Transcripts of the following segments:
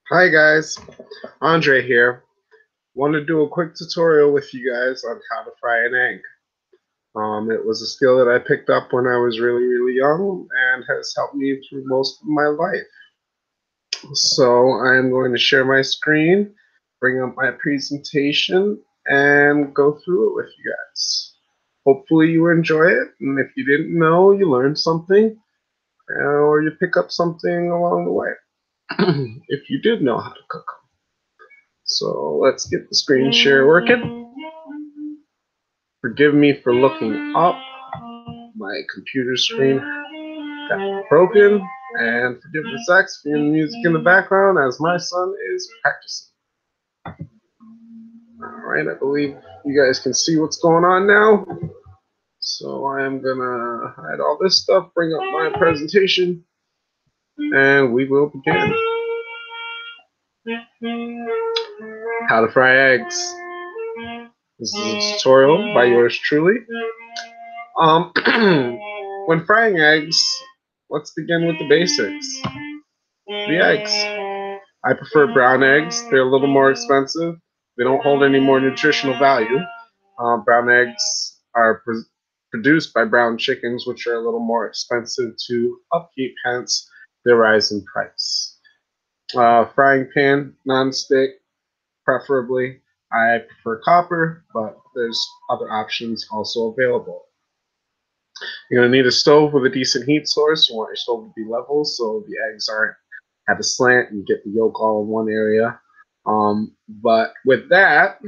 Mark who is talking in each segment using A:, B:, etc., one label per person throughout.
A: Hi guys, Andre here. Want to do a quick tutorial with you guys on how to fry an egg. It was a skill that I picked up when I was really young and has helped me through most of my life. So I'm going to share my screen, bring up my presentation, and go through it with you guys. Hopefully you enjoy it, and if you didn't know, you learned something, or you pick up something along the way. If you did know how to cook. So let's get the screen share working. Forgive me for looking up. My computer screen got broken. And forgive the saxophone music in the background as my son is practicing. Alright, I believe you guys can see what's going on now. So I am gonna hide all this stuff, bring up my presentation, and we will begin. How to fry eggs. This is a tutorial by yours truly. When frying eggs, let's begin with the basics. The eggs. I prefer brown eggs. They're a little more expensive. They don't hold any more nutritional value. Brown eggs are produced by brown chickens, which are a little more expensive to upkeep, hence their rise in price. Frying pan, non-stick, preferably. I prefer copper, but there's other options also available. You're going to need a stove with a decent heat source. You want your stove to be level so the eggs aren't at a slant and you get the yolk all in one area. But with that,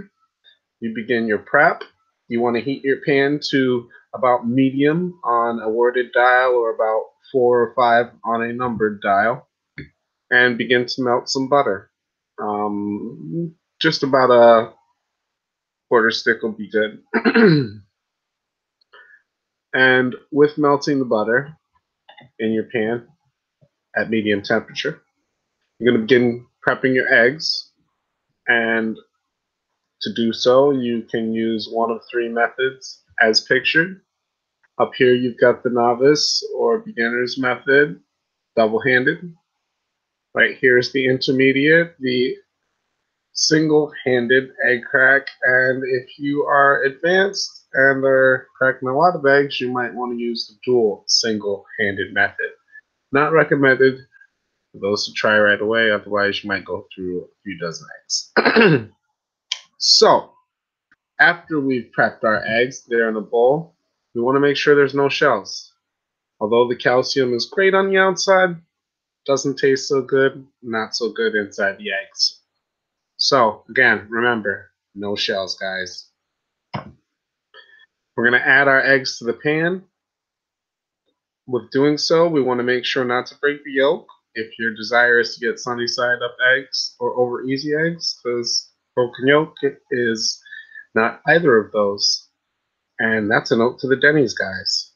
A: you begin your prep. You want to heat your pan to about medium on a worded dial or about 4 or 5 on a numbered dial, and begin to melt some butter. Just about a quarter stick will be good. And with melting the butter in your pan at medium temperature, you're going to begin prepping your eggs. And to do so, you can use one of 3 methods as pictured. Up here, you've got the novice or beginner's method, double-handed. Right here is the intermediate, the single-handed egg crack. And if you are advanced and are cracking a lot of eggs, you might want to use the dual single-handed method. Not recommended for those to try right away, otherwise you might go through a few dozen eggs. So, after we've prepped our eggs, they're in a bowl, we want to make sure there's no shells. Although the calcium is great on the outside, doesn't taste so good, not so good inside the eggs. So, again, remember, no shells, guys. We're going to add our eggs to the pan. With doing so, we want to make sure not to break the yolk. If your desire is to get sunny side up eggs or over easy eggs, because broken yolk is not either of those. And that's a note to the Denny's guys.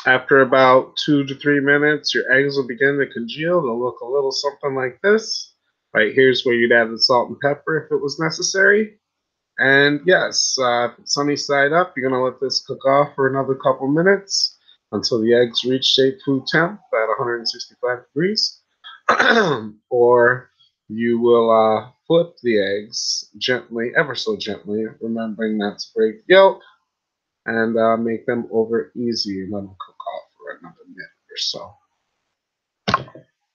A: After about 2 to 3 minutes, your eggs will begin to congeal. They'll look a little something like this. Right here's where you'd add the salt and pepper if it was necessary. And yes, sunny side up, you're going to let this cook off for another couple minutes until the eggs reach safe food temp at 165 degrees. Or you will flip the eggs gently, ever so gently, remembering not to break the yolk, and make them over easy and let them cook off for another minute or so.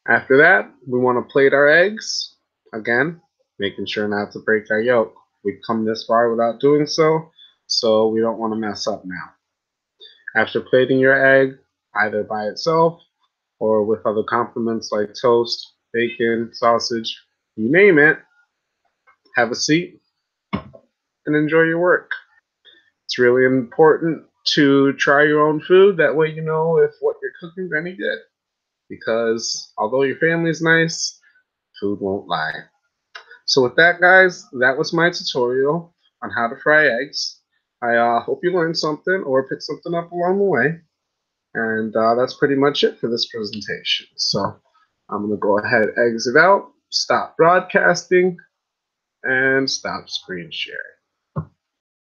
A: After that, we want to plate our eggs, again, making sure not to break our yolk. We've come this far without doing so, so we don't want to mess up now. After plating your egg, either by itself or with other complements like toast, bacon, sausage, you name it, have a seat and enjoy your work. It's really important to try your own food. That way you know if what you're cooking is any good. Because although your family's nice, food won't lie. So with that, guys, that was my tutorial on how to fry eggs. I hope you learned something or picked something up along the way. And that's pretty much it for this presentation. So I'm going to go ahead, exit out, stop broadcasting, and stop screen sharing.